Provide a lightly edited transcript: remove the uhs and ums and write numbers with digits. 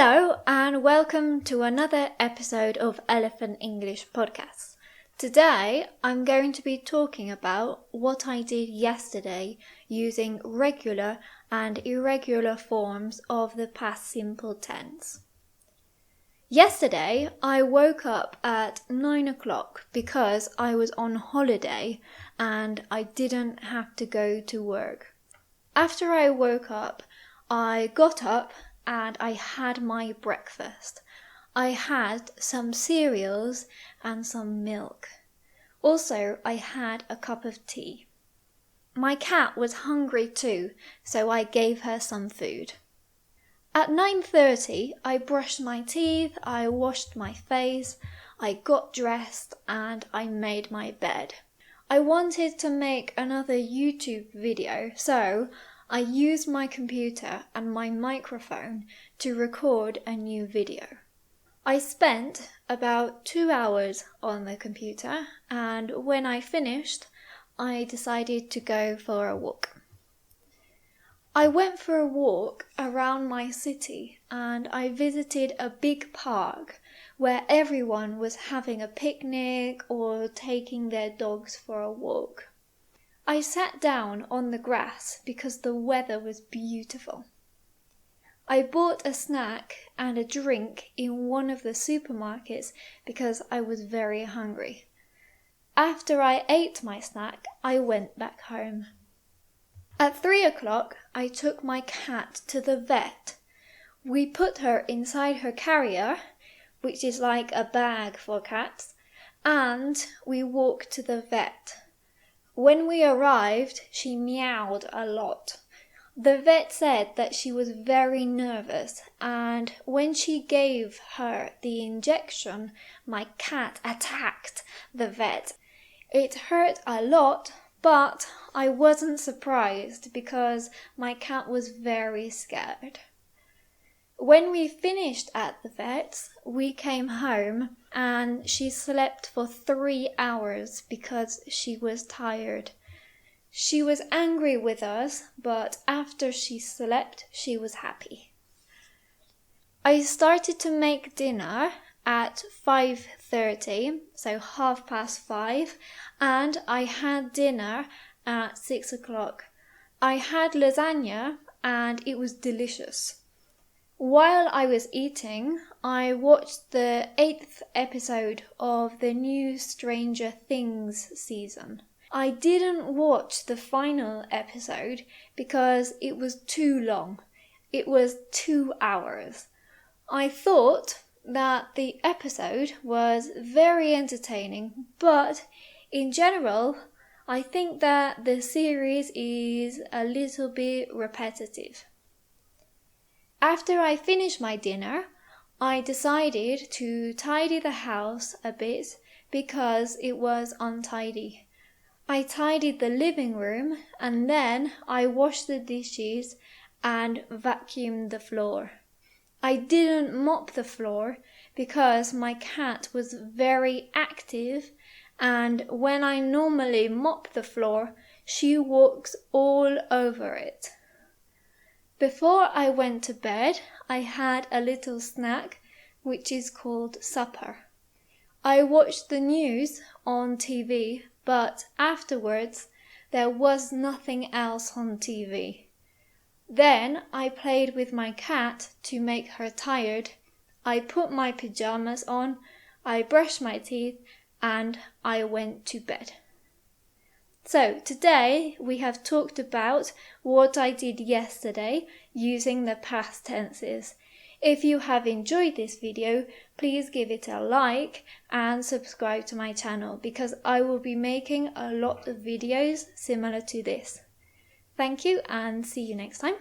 Hello and welcome to another episode of Elephant English Podcast. Today I'm going to be talking about what I did yesterday using regular and irregular forms of the past simple tense. Yesterday I woke up at 9 o'clock because I was on holiday and I didn't have to go to work. After I woke up, I got up and I had my breakfast. I had some cereals and some milk. Also, I had a cup of tea. My cat was hungry too, so I gave her some food. At 9:30, I brushed my teeth, I washed my face, I got dressed and I made my bed. I wanted to make another YouTube video, so I used my computer and my microphone to record a new video. I spent about 2 hours on the computer, and when I finished, I decided to go for a walk. I went for a walk around my city and I visited a big park where everyone was having a picnic or taking their dogs for a walk. I sat down on the grass because the weather was beautiful. I bought a snack and a drink in one of the supermarkets because I was very hungry. After I ate my snack, I went back home. At 3 o'clock, I took my cat to the vet. We put her inside her carrier, which is like a bag for cats, and we walked to the vet. When we arrived, she meowed a lot. The vet said that she was very nervous, and when she gave her the injection, my cat attacked the vet. It hurt a lot, but I wasn't surprised because my cat was very scared. When we finished at the vet's, we came home and she slept for 3 hours because she was tired. She was angry with us, but after she slept, she was happy. I started to make dinner at 5:30, so 5:30, and I had dinner at 6 o'clock. I had lasagna and it was delicious. While I was eating, I watched the 8th episode of the new Stranger Things season. I didn't watch the final episode because it was too long. It was 2 hours. I thought that the episode was very entertaining, but in general, I think that the series is a little bit repetitive. After I finished my dinner, I decided to tidy the house a bit because it was untidy. I tidied the living room and then I washed the dishes and vacuumed the floor. I didn't mop the floor because my cat was very active, and when I normally mop the floor, she walks all over it. Before I went to bed, I had a little snack, which is called supper. I watched the news on TV, but afterwards there was nothing else on TV. Then I played with my cat to make her tired. I put my pajamas on, I brushed my teeth, and I went to bed. So today we have talked about what I did yesterday using the past tenses. If you have enjoyed this video, please give it a like and subscribe to my channel because I will be making a lot of videos similar to this. Thank you and see you next time.